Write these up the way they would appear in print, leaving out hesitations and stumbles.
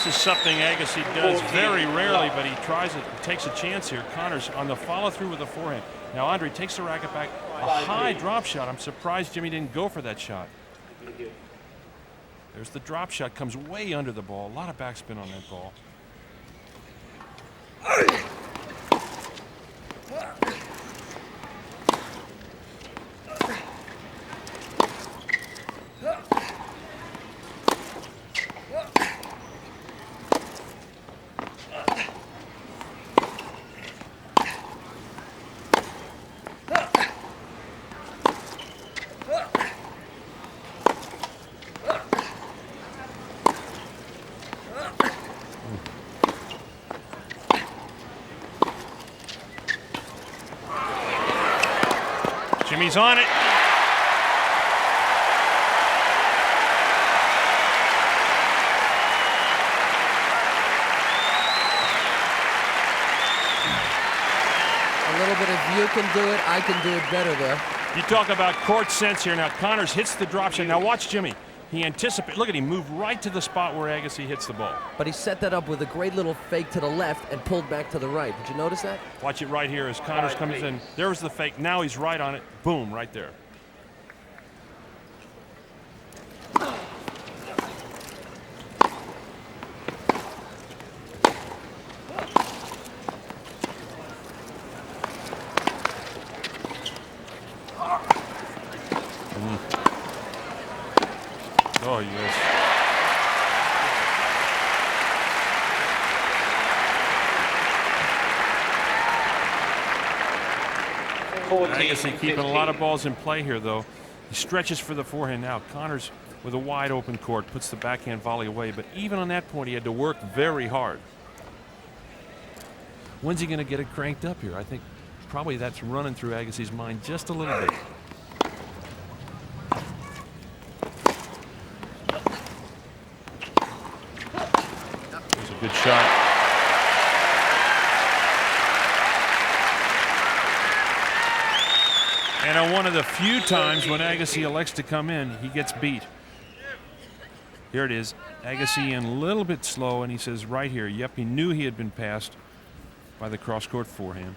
is something Agassi does very rarely, but he tries it, takes a chance here. Connors on the follow through with the forehand. Now Andre takes the racket back, a high drop shot. I'm surprised Jimmy didn't go for that shot. There's the drop shot, comes way under the ball. A lot of backspin on that ball. Jimmy's on it. A little bit of you can do it, I can do it better there. You talk about court sense here. Now Connors hits the drop shot. Now watch Jimmy. He anticipates. Look at him move right to the spot where Agassi hits the ball. But he set that up with a great little fake to the left and pulled back to the right. Did you notice that? Watch it right here as Connors comes in. There was the fake. Now he's right on it. Boom, right there. Oh, yes. Agassi keeping a lot of balls in play here, though. He stretches for the forehand now. Connors with a wide open court puts the backhand volley away, but even on that point, he had to work very hard. When's he going to get it cranked up here? I think probably that's running through Agassi's mind just a little bit. Good shot. And on one of the few times when Agassi elects to come in, he gets beat. Here it is. Agassi in a little bit slow, and he says right here, yep, he knew he had been passed by the cross-court forehand.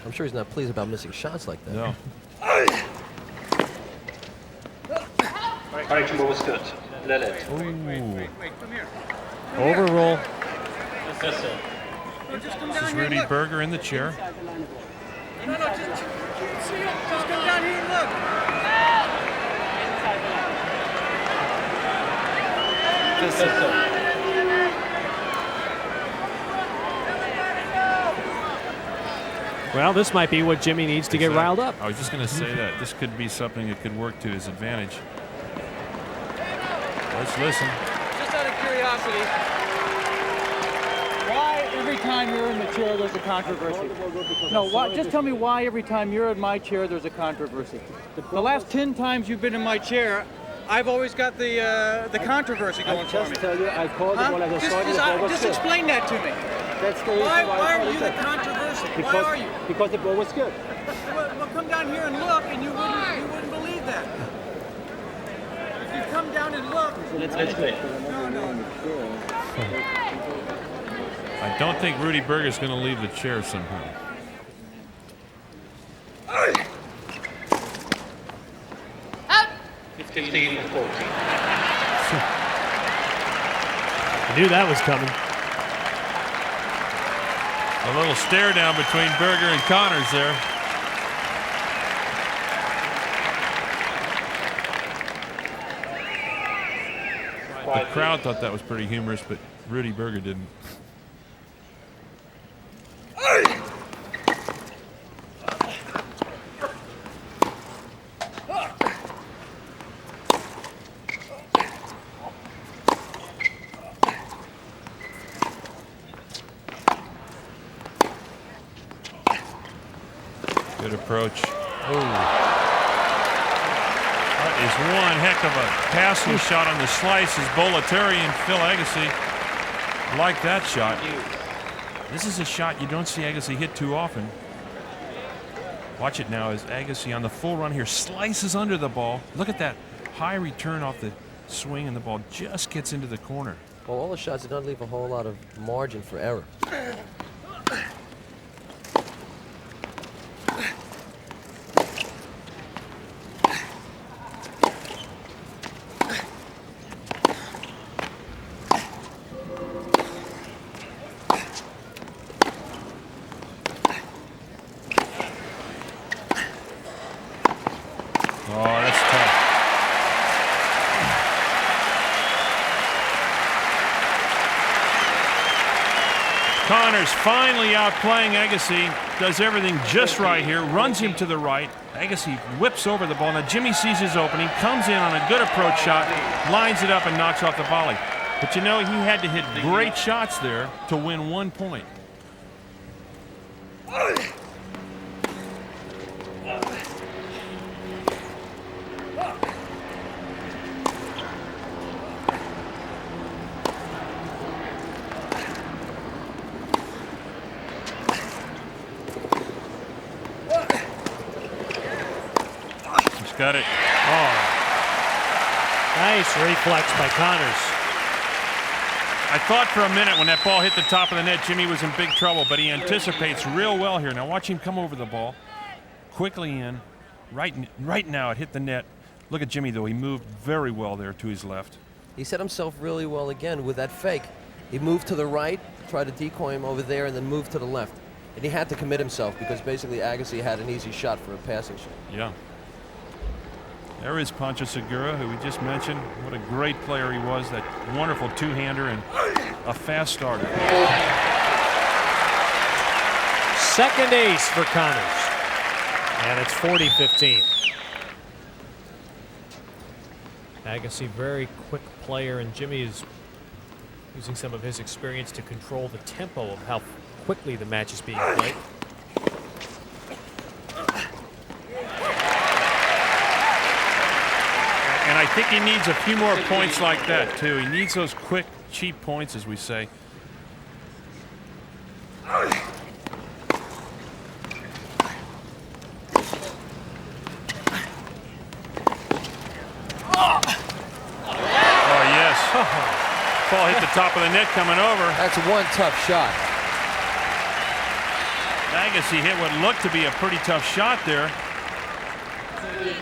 I'm sure he's not pleased about missing shots like that. No. Correction ball was good. Lilith. Wait, come here. Overroll. Yes, sir. This is Rudy Berger in the chair. No, just come down here and look. Yes, sir. Well, this might be what Jimmy needs to get riled up. I was just going to say that. This could be something that could work to his advantage. Let's listen. Just out of curiosity, why every time you're in the chair there's a controversy? No, why, just tell me why every time you're in my chair there's a controversy. The last 10 times you've been in my chair, I've always got the controversy going for me. Just tell you, I called the ball at the side of the ball was Just good. explain that to me. That's the reason Why I are you the apologize. controversy? Because, Why are you? Because the ball was good. Well, come down here and look, and you wouldn't believe that. If you come down and look, Let's play. no. I don't think Rudy Berger is going to leave the chair somehow. Out. 15 and 14. I knew that was coming. A little stare down between Berger and Connors there. The crowd thought that was pretty humorous, but Rudy Berger didn't. Good approach. That is one heck of a passing shot on the slice as Bollettieri and Phil Agassi like that shot. This is a shot you don't see Agassi hit too often. Watch it now as Agassi on the full run here slices under the ball. Look at that high return off the swing, and the ball just gets into the corner. Well, all the shots don't leave a whole lot of margin for error. Oh, that's tough. Connors finally outplaying Agassi. Does everything just right here. Runs him to the right. Agassi whips over the ball. Now Jimmy sees his opening. Comes in on a good approach shot. Lines it up and knocks off the volley. But you know, he had to hit great shots there to win 1 point. Got it. Oh. Nice reflex by Connors. I thought for a minute when that ball hit the top of the net, Jimmy was in big trouble, but he anticipates real well here. Now watch him come over the ball. Quickly in. Right now it hit the net. Look at Jimmy, though. He moved very well there to his left. He set himself really well again with that fake. He moved to the right, tried to decoy him over there, and then moved to the left. And he had to commit himself because basically Agassi had an easy shot for a passing shot. Yeah. There is Pancho Segura, who we just mentioned. What a great player he was. That wonderful two-hander and a fast starter. Second ace for Connors. And it's 40-15. Agassi, very quick player, and Jimmy is using some of his experience to control the tempo of how quickly the match is being played. And I think he needs a few more points like that, too. He needs those quick, cheap points, as we say. Oh, yes. Ball hit the top of the net coming over. That's one tough shot. Agassi hit what looked to be a pretty tough shot there.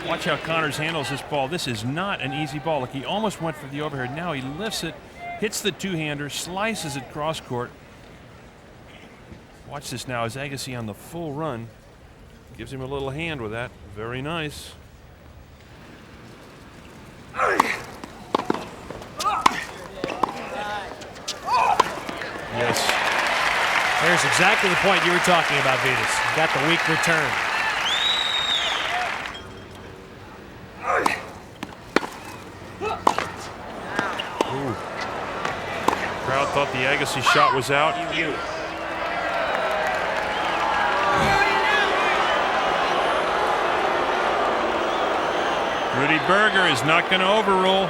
Watch how Connors handles this ball. This is not an easy ball. Look, he almost went for the overhead. Now he lifts it, hits the two-hander, slices it cross court. Watch this now as Agassi on the full run. Gives him a little hand with that. Very nice. Yes. There's exactly the point you were talking about, Vitas. Got the weak return. Ooh. Crowd thought the Agassi shot was out. Rudy Berger is not going to overrule.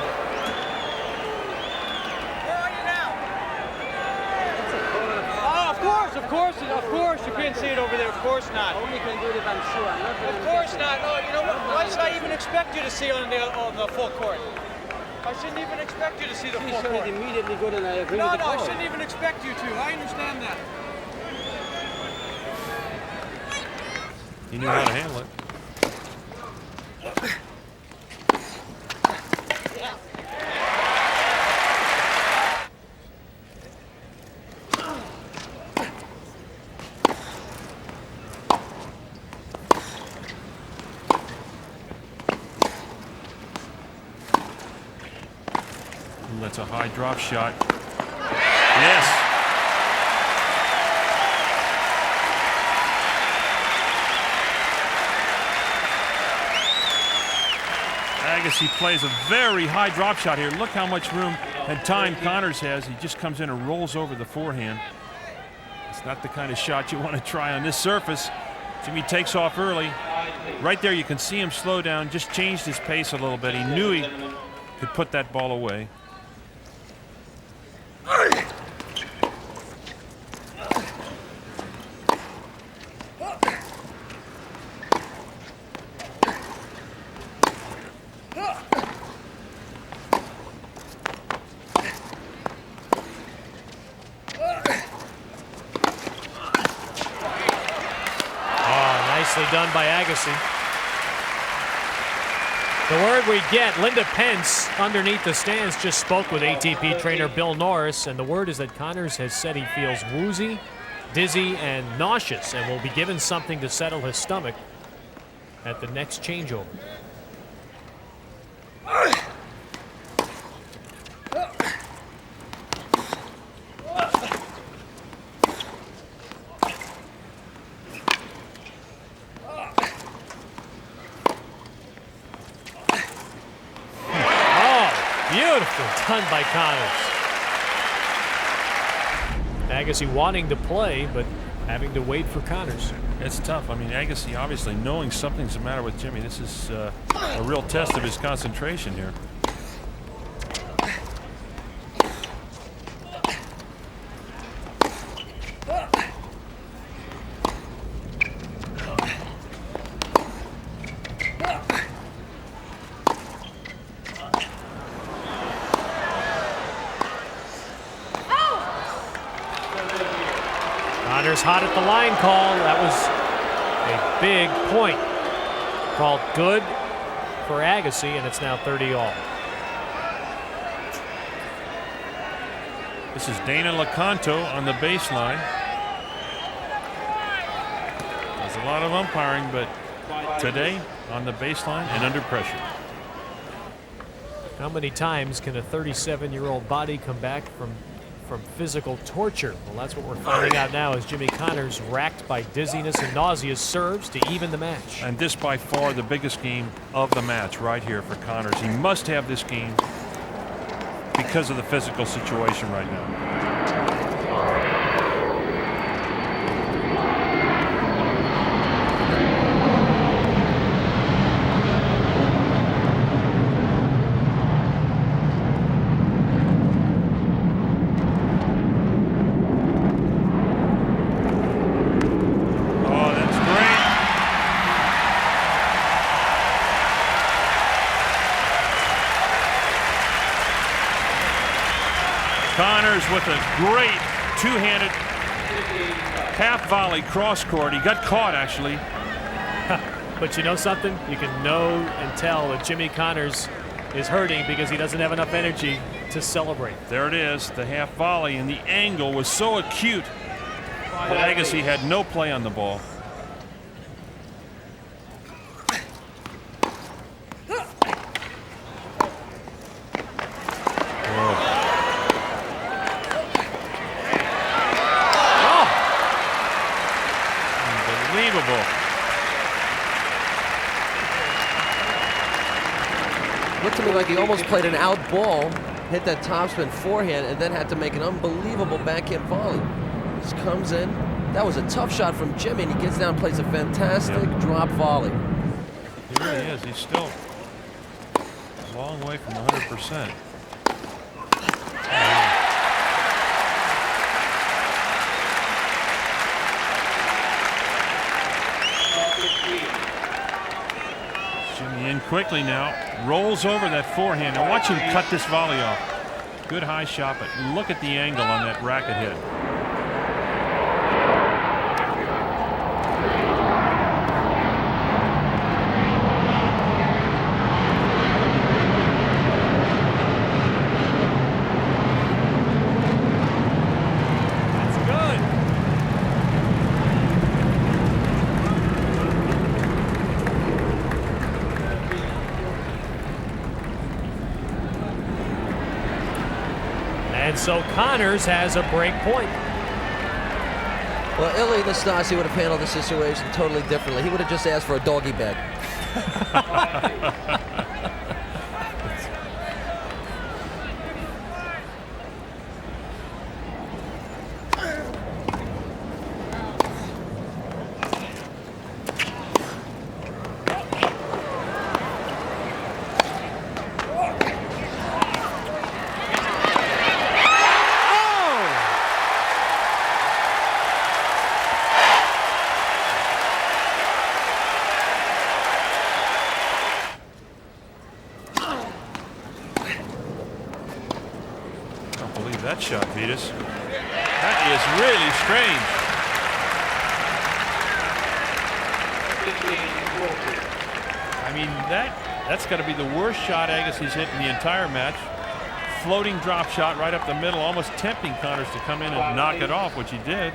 Of course, you can't see it over there. Of course not. Only can do it if I'm sure. I'm not Of course not. No, you know what? Why should I even expect you to see on the full court? I shouldn't even expect you to see the He full showed court. it immediately good, and I agree No, with the I call. shouldn't even expect you to. I understand that. He knew how to handle it. That's a high drop shot. Yes. Agassi plays a very high drop shot here. Look how much room and time Connors has. He just comes in and rolls over the forehand. It's not the kind of shot you want to try on this surface. Jimmy takes off early. Right there you can see him slow down, just changed his pace a little bit. He knew he could put that ball away. done by Agassi. The word we get, Linda Pence underneath the stands just spoke with ATP trainer Bill Norris, and the word is that Connors has said he feels woozy, dizzy, and nauseous, and will be given something to settle his stomach at the next changeover. Beautiful done by Connors. Agassi wanting to play, but having to wait for Connors. It's tough. I mean, Agassi obviously knowing something's the matter with Jimmy. This is a real test of his concentration here. Connors hot at the line call. That was a big point. Called good for Agassi, and it's now 30-all. This is Dana Lecanto on the baseline. There's a lot of umpiring, but today on the baseline and under pressure. How many times can a 37-year-old body come back from physical torture? Well, that's what we're finding out now as Jimmy Connors, racked by dizziness and nausea, serves to even the match. And this by far the biggest game of the match right here for Connors. He must have this game because of the physical situation right now. Connors with a great two-handed half volley cross court. He got caught, actually. But you know something? You can know and tell that Jimmy Connors is hurting because he doesn't have enough energy to celebrate. There it is, the half volley, and the angle was so acute that Agassi had no play on the ball. Looked to me like he almost played an out ball, hit that topspin forehand, and then had to make an unbelievable backhand volley. Just comes in. That was a tough shot from Jimmy, and he gets down and plays a fantastic drop volley. He really is. He's still a long way from 100%. Jimmy in quickly now, rolls over that forehand. Now watch him cut this volley off. Good high shot, but look at the angle on that racket hit. And so Connors has a break point. Well, Ilie Nastase would have handled the situation totally differently. He would have just asked for a doggy bag. That shot, Vitas. That is really strange. I mean, that's got to be the worst shot Agassi's hit in the entire match. Floating drop shot right up the middle, almost tempting Connors to come in and knock it off, which he did.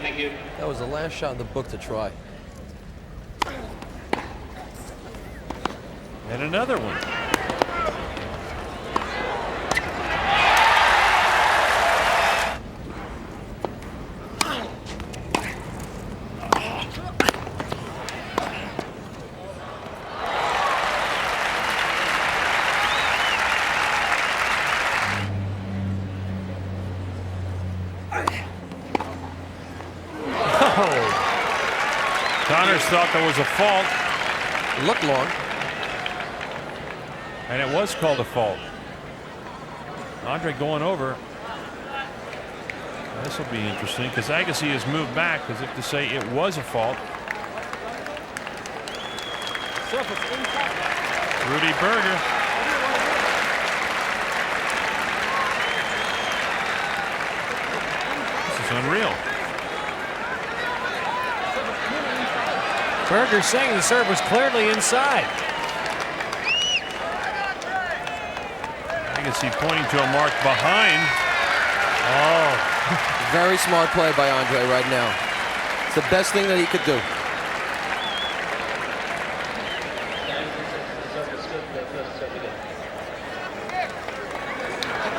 Thank you. That was the last shot in the book to try. And another one. Connors thought there was a fault. It looked long. And it was called a fault. Andre going over. This will be interesting because Agassi has moved back as if to say it was a fault. Rudy Berger. This is unreal. Berger saying the serve was clearly inside. Agassi pointing to a mark behind. Oh. Very smart play by Andre right now. It's the best thing that he could do.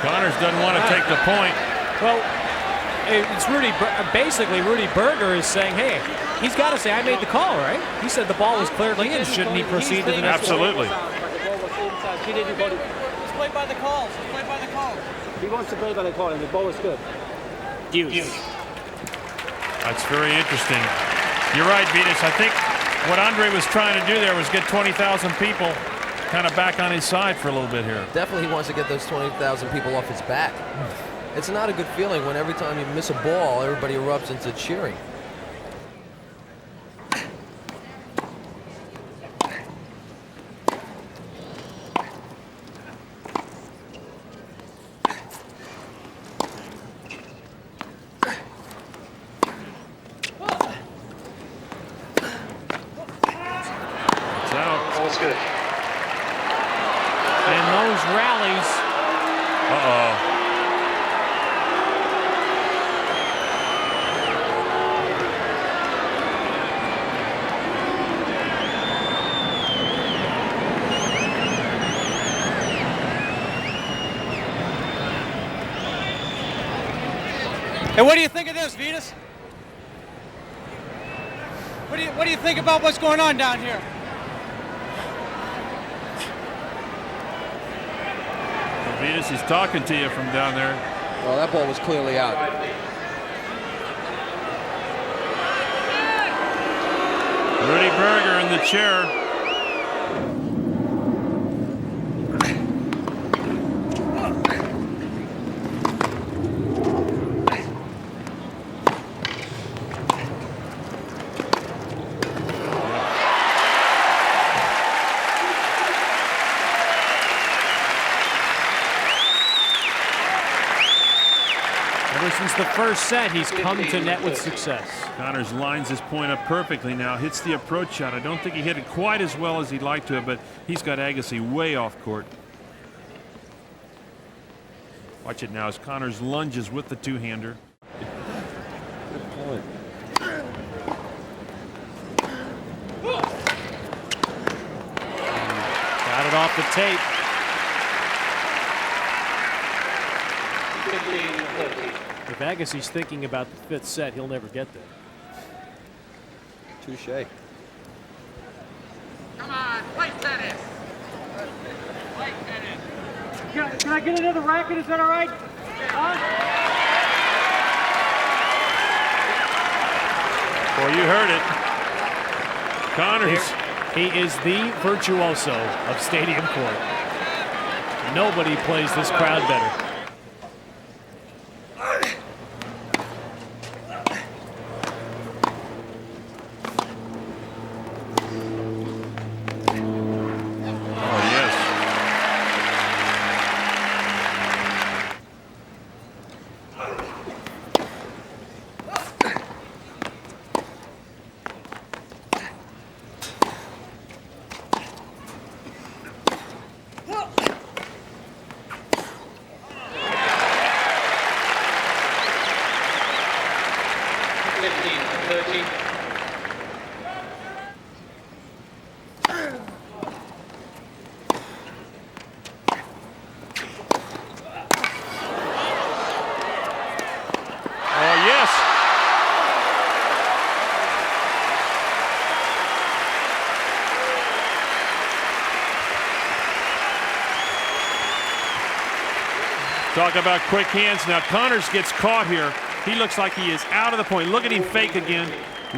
Connors doesn't want to take the point. Well, it's basically Rudy Berger is saying, hey, he's got to say, I made the call, right? He said the ball was clearly in. Shouldn't he proceed to the next one? Absolutely. He didn't go to, Let's play by the calls. Let's play by the calls. he wants to play by the call, and the ball is good. That's very interesting. You're right, Venus. I think what Andre was trying to do there was get 20,000 people kind of back on his side for a little bit here. Definitely he wants to get those 20,000 people off his back. It's not a good feeling when every time you miss a ball, everybody erupts into cheering. It's out. All's good. And those rallies. Uh-oh. Hey, what do you think of this, Venus? What do you think about what's going on down here? Venus is talking to you from down there. Well, that ball was clearly out. Rudy Berger in the chair. Ever since the first set, he's come to net with success. Connors lines his point up perfectly now. Hits the approach shot. I don't think he hit it quite as well as he'd like to, but he's got Agassi way off court. Watch it now as Connors lunges with the two-hander. Got it off the tape. 15-30. If Agassi's thinking about the fifth set, he'll never get there. Touche. Come on, play tennis. Play tennis. Can I get another racket? Is that all right? Huh? Well, you heard it. Connors. He is the virtuoso of stadium court. Nobody plays this crowd better. Oh, yes. Talk about quick hands. Now Connors gets caught here. He looks like he is out of the point. Look at him fake again,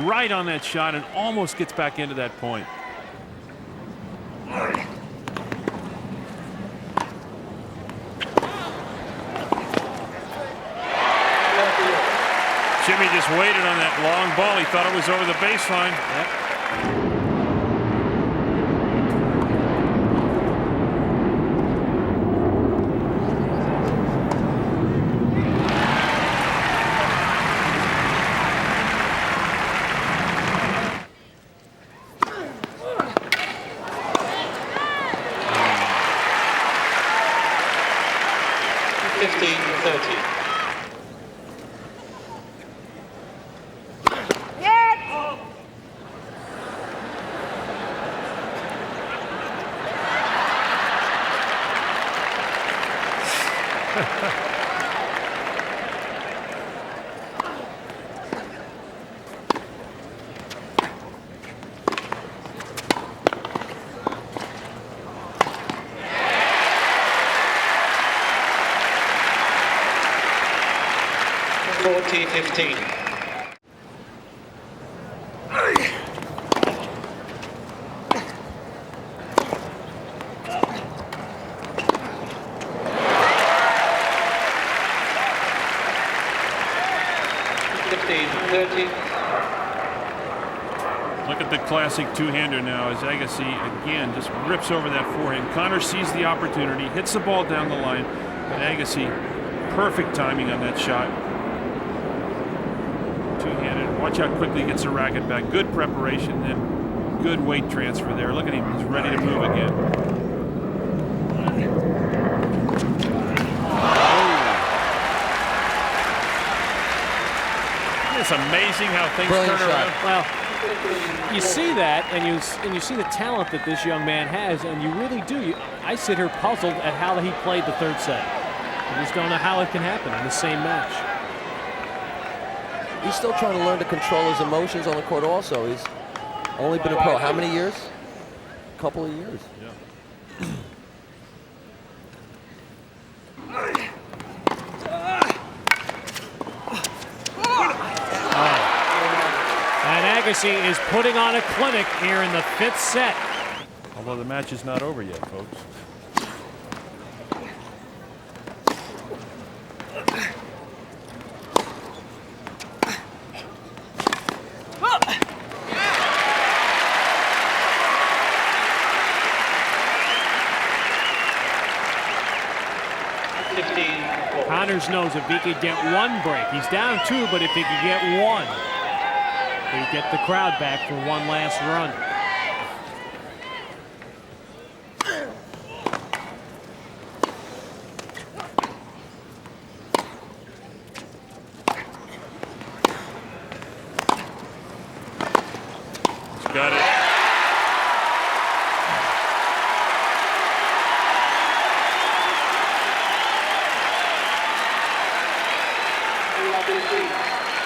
right on that shot, and almost gets back into that point. Jimmy just waited on that long ball. He thought it was over the baseline. Yep. Look at the classic two-hander now as Agassi again just rips over that forehand. Connors sees the opportunity, hits the ball down the line, but Agassi, perfect timing on that shot. Two-handed. Watch how quickly he gets the racket back. Good preparation, then good weight transfer there. Look at him, he's ready to move again. It's amazing how things Brilliant turn around. Well, you see that, and you see the talent that this young man has, and you really do. I sit here puzzled at how he played the third set. I just don't know how it can happen in the same match. He's still trying to learn to control his emotions on the court also. He's only been a pro how many years? A couple of years. Yeah. And Agassi is putting on a clinic here in the fifth set. Although the match is not over yet, folks. Connors knows if he could get one break, he's down two, but if he could get one, he'd get the crowd back for one last run. He's got it.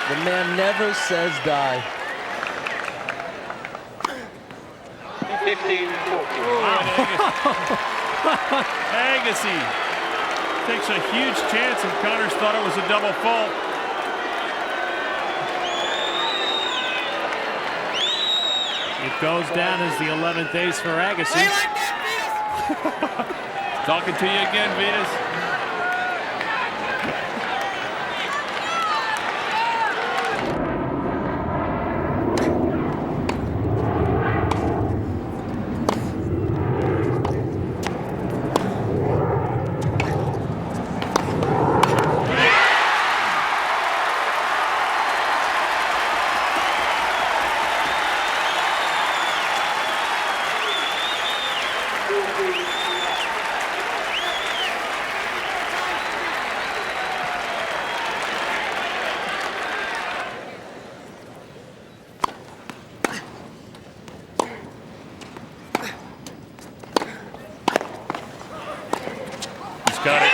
The man never says die. 15-14. Agassi takes a huge chance, and Connors thought it was a double fault. It goes down as the 11th ace for Agassi. Talking to you again, Venus. Got it.